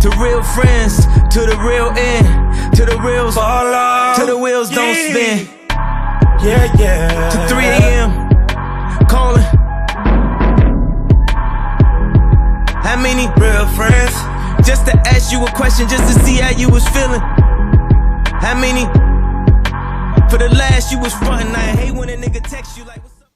To real friends, to the real end, to the reals fall off, to the wheels don't spin. To 3 a.m. calling. How many real friends? Just to ask you a question, just to see how you was feeling. How many? For the last you was frontin'. I hate when a nigga text you like, what's up?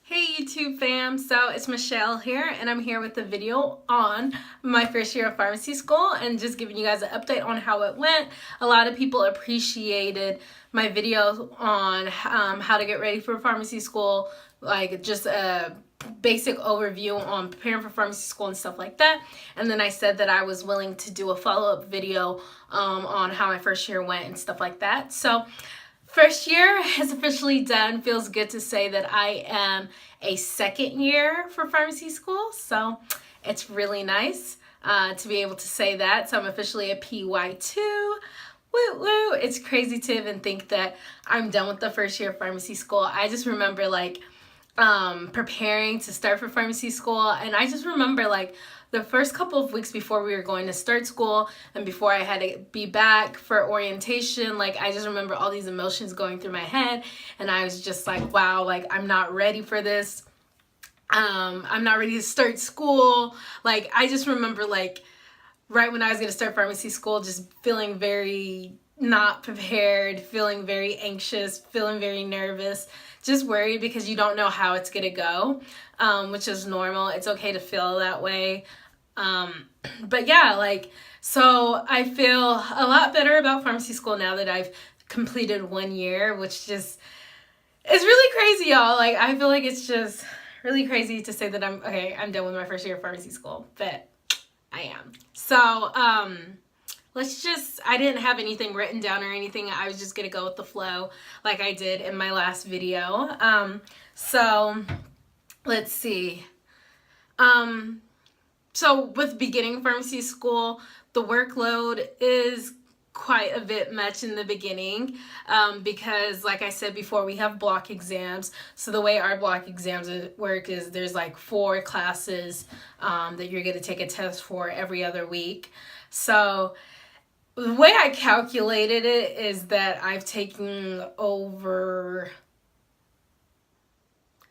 Hey YouTube fam, so it's Michelle here, and I'm here with a video on my first year of pharmacy school and just giving you guys an update on how it went. A lot of people appreciated my video on how to get ready for pharmacy school, like just a basic overview on preparing for pharmacy school and stuff like that. And then I said that I was willing to do a follow-up video on how my first year went and stuff like that. So first year is officially done. Feels good to say that I am a second year for pharmacy school. So it's really nice to be able to say that. So I'm officially a PY2. Woo woo. It's crazy to even think that I'm done with the first year of pharmacy school. I just remember like preparing to start for pharmacy school, and I just remember like the first couple of weeks before we were going to start school and before I had to be back for orientation, like I just remember all these emotions going through my head, and I was just like, wow, like I'm not ready for this. I'm not ready to start school. Like I just remember like right when I was going to start pharmacy school, just feeling very not prepared, feeling very anxious, feeling very nervous, just worried because you don't know how it's going to go, which is normal. It's okay to feel that way. But yeah, like, so I feel a lot better about pharmacy school now that I've completed 1 year, which just is really crazy, y'all. Like, I feel like it's just really crazy to say that I'm done with my first year of pharmacy school, but I am. So, I didn't have anything written down or anything. I was just going to go with the flow like I did in my last video. So let's see. So with beginning pharmacy school, the workload is quite a bit much in the beginning because like I said before, we have block exams. So the way our block exams work is there's like 4 classes that you're going to take a test for every other week. So the way I calculated it is that I've taken over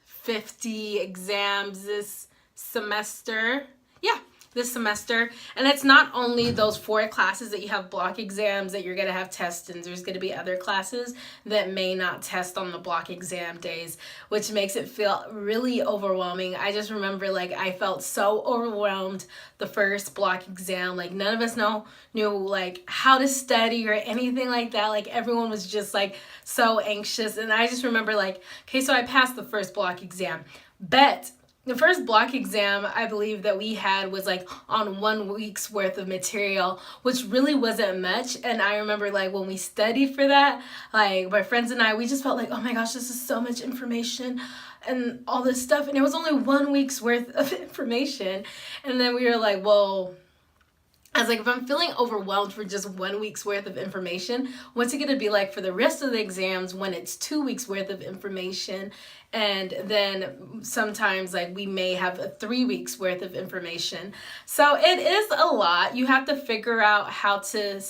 50 exams this semester. Yeah, this semester. And it's not only those 4 classes that you have block exams that you're going to have tests, and there's going to be other classes that may not test on the block exam days, which makes it feel really overwhelming. I just remember like I felt so overwhelmed the first block exam. Like none of us knew like how to study or anything like that. Like everyone was just like so anxious. And I just remember like, okay, so I passed the first block exam, but the first block exam I believe that we had was like on 1 week's worth of material, which really wasn't much. And I remember like when we studied for that, like my friends and I, we just felt like, oh my gosh, this is so much information and all this stuff. And it was only 1 week's worth of information. And then we were like, well, I was like, if I'm feeling overwhelmed for just 1 week's worth of information, what's it going to be like for the rest of the exams when it's 2 weeks worth of information? And then sometimes like we may have a 3 weeks worth of information. So it is a lot. You have to figure out how to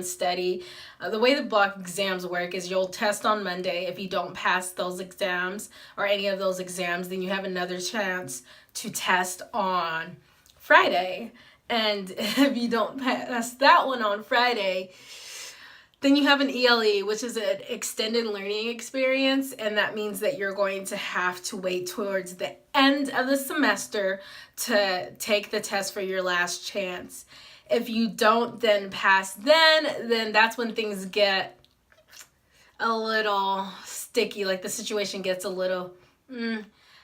study. The way the block exams work is you'll test on Monday. If you don't pass those exams or any of those exams, then you have another chance to test on Friday. And if you don't pass that one on Friday, then you have an ELE, which is an extended learning experience. And that means that you're going to have to wait towards the end of the semester to take the test for your last chance. If you don't then pass then that's when things get a little sticky. Like the situation gets a little,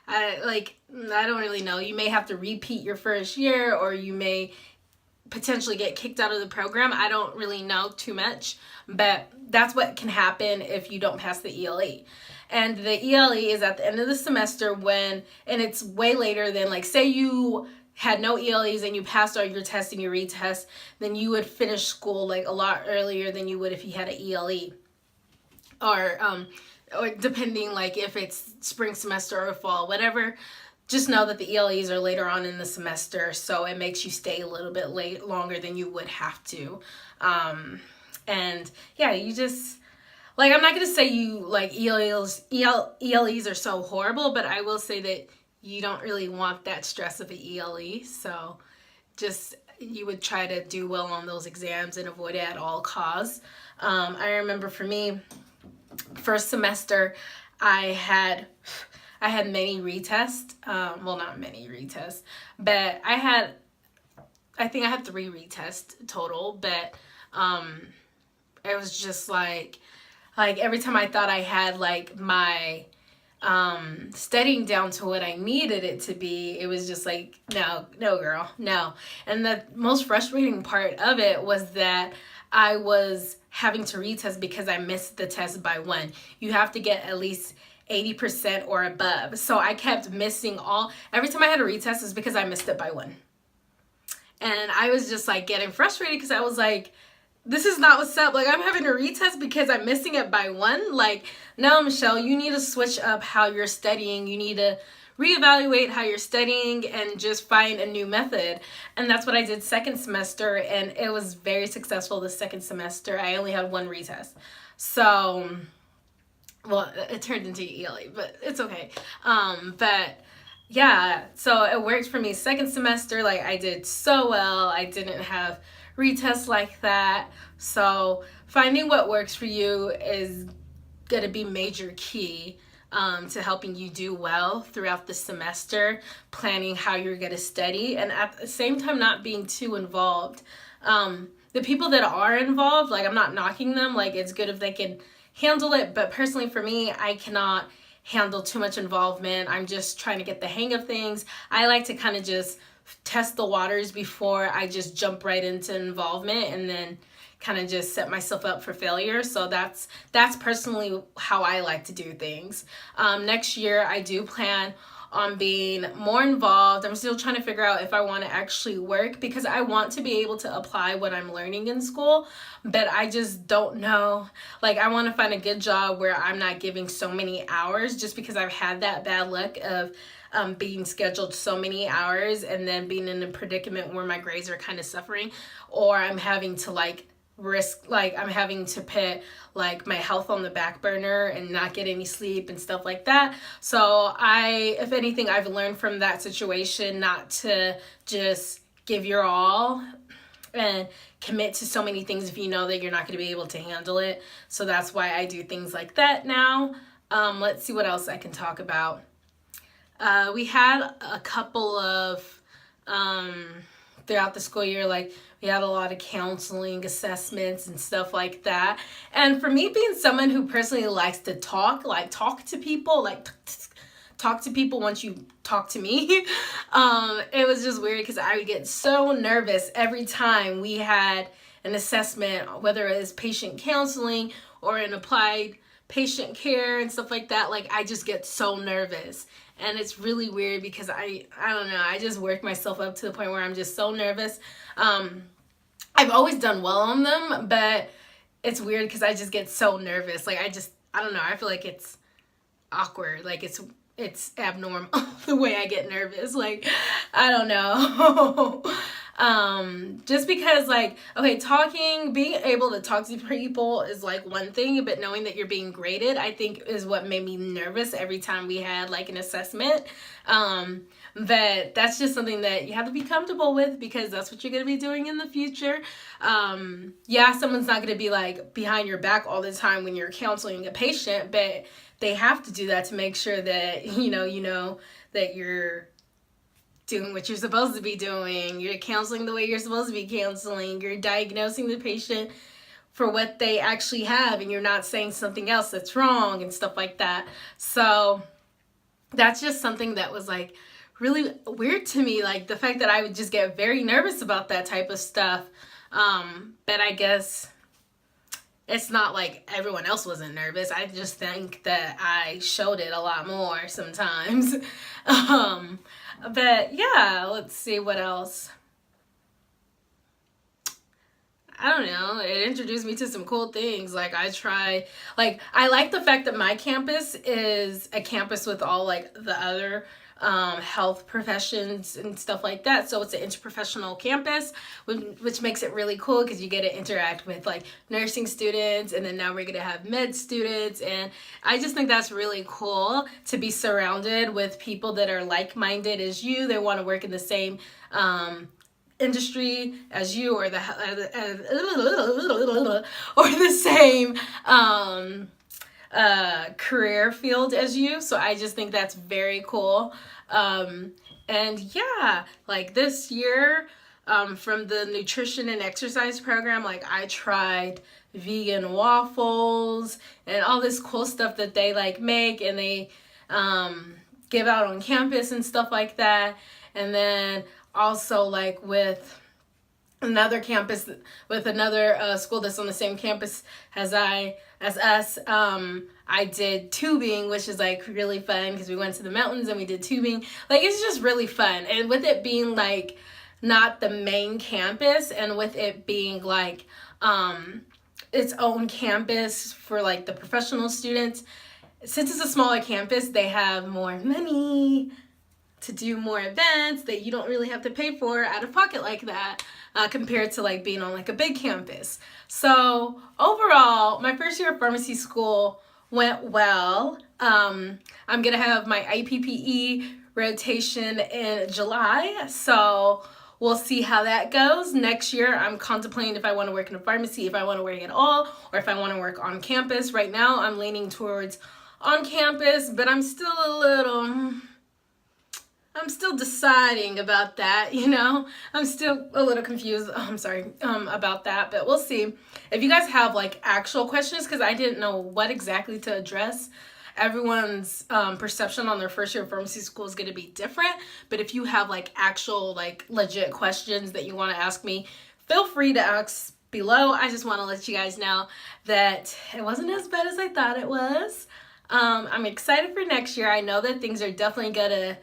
I don't really know. You may have to repeat your first year, or you may potentially get kicked out of the program. I don't really know too much, but that's what can happen if you don't pass the ELE. And the ELE is at the end of the semester and it's way later than, like, say you had no ELEs and you passed all your tests and your retest, then you would finish school like a lot earlier than you would if you had an ELE. Or depending like if it's spring semester or fall, whatever just know that the ELEs are later on in the semester, so it makes you stay a little bit longer than you would have to. And yeah, you just, like, I'm not going to say you, like, ELEs are so horrible, but I will say that you don't really want that stress of an ELE. So just, you would try to do well on those exams and avoid it at all costs. I remember for me, first semester, I had many retests. Well, not many retests, but I think I had 3 retests total, but it was just like every time I thought I had like my studying down to what I needed it to be, it was just like, no girl, no. And the most frustrating part of it was that I was having to retest because I missed the test by 1. You have to get at least 80% or above. So I kept missing every time I had a retest is because I missed it by 1. And I was just like getting frustrated because I was like, this is not what's up. Like, I'm having a retest because I'm missing it by 1. Like, no, Michelle, you need to switch up how you're studying. You need to reevaluate how you're studying and just find a new method. And that's what I did second semester, and it was very successful the second semester. I only had 1 retest. So, well, it turned into ELE, but it's okay. But yeah, so it worked for me second semester. Like, I did so well. I didn't have retests like that. So finding what works for you is going to be major key to helping you do well throughout the semester, planning how you're going to study, and at the same time not being too involved. The people that are involved, like, I'm not knocking them, like, it's good if they can handle it, but personally for me, I cannot handle too much involvement. I'm just trying to get the hang of things. I like to kind of just test the waters before I just jump right into involvement and then kind of just set myself up for failure. So that's personally how I like to do things. Next year, I do plan on being more involved. I'm still trying to figure out if I want to actually work, because I want to be able to apply what I'm learning in school, but I just don't know. Like, I want to find a good job where I'm not giving so many hours, just because I've had that bad luck of being scheduled so many hours and then being in a predicament where my grades are kind of suffering, or I'm having to I'm having to put like my health on the back burner and not get any sleep and stuff like that. So if anything, I've learned from that situation not to just give your all and commit to so many things if you know that you're not going to be able to handle it. So that's why I do things like that now. Let's see what else I can talk about. We had a couple of, throughout the school year, like, we had a lot of counseling assessments and stuff like that. And for me, being someone who personally likes to talk to people, talk to people once you talk to me, it was just weird because I would get so nervous every time we had an assessment, whether it was patient counseling or an applied patient care and stuff like that. Like, I just get so nervous. And it's really weird because I don't know, I just work myself up to the point where I'm just so nervous. I've always done well on them, but it's weird because I just get so nervous. Like, I don't know, I feel like it's awkward. Like, it's abnormal the way I get nervous. Like, I don't know. Just because, like, okay, being able to talk to people is like one thing, but knowing that you're being graded, I think, is what made me nervous every time we had like an assessment. But that's just something that you have to be comfortable with, because that's what you're going to be doing in the future. Yeah, someone's not going to be like behind your back all the time when you're counseling a patient, but they have to do that to make sure that, you know that you're doing what you're supposed to be doing. You're counseling the way you're supposed to be counseling. You're diagnosing the patient for what they actually have, and you're not saying something else that's wrong and stuff like that. So that's just something that was like really weird to me, like the fact that I would just get very nervous about that type of stuff. But I guess it's not like everyone else wasn't nervous. I just think that I showed it a lot more sometimes. But yeah, let's see what else. I don't know, it introduced me to some cool things. Like, I like the fact that my campus is a campus with all like the other health professions and stuff like that. So it's an interprofessional campus, which makes it really cool because you get to interact with like nursing students, and then now we're gonna have med students, and I just think that's really cool to be surrounded with people that are like-minded as you. They want to work in the same industry as you, or the same career field as you. So I just think that's very cool. And yeah, like this year, from the nutrition and exercise program, like I tried vegan waffles and all this cool stuff that they like make and they give out on campus and stuff like that. And then also like with another campus, with another school that's on the same campus as us, I did tubing, which is like really fun because we went to the mountains and we did tubing. Like it's just really fun. And with it being like not the main campus, and with it being like its own campus for like the professional students, since it's a smaller campus, they have more money to do more events that you don't really have to pay for out of pocket like that, compared to like being on like a big campus. So overall, my first year of pharmacy school went well. I'm gonna have my IPPE rotation in July, so we'll see how that goes. Next year, I'm contemplating if I want to work in a pharmacy, if I want to work at all, or if I want to work on campus. Right now, I'm leaning towards on campus, but I'm still deciding about that, you know? I'm still a little confused, about that, but we'll see. If you guys have like actual questions, because I didn't know what exactly to address, everyone's perception on their first year of pharmacy school is going to be different, but if you have like actual like legit questions that you want to ask me, feel free to ask below. I just want to let you guys know that it wasn't as bad as I thought it was. I'm excited for next year. I know that things are definitely gonna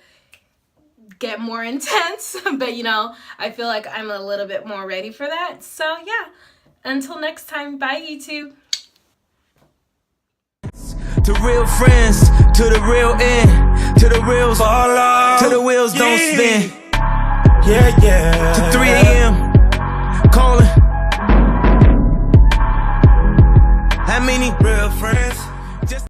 get more intense, but you know, I feel like I'm a little bit more ready for that. So yeah, until next time, bye YouTube. To real friends, to the real end, to the reals fall off, to the wheels don't spin. Yeah. To 3 a.m. calling. How many real friends?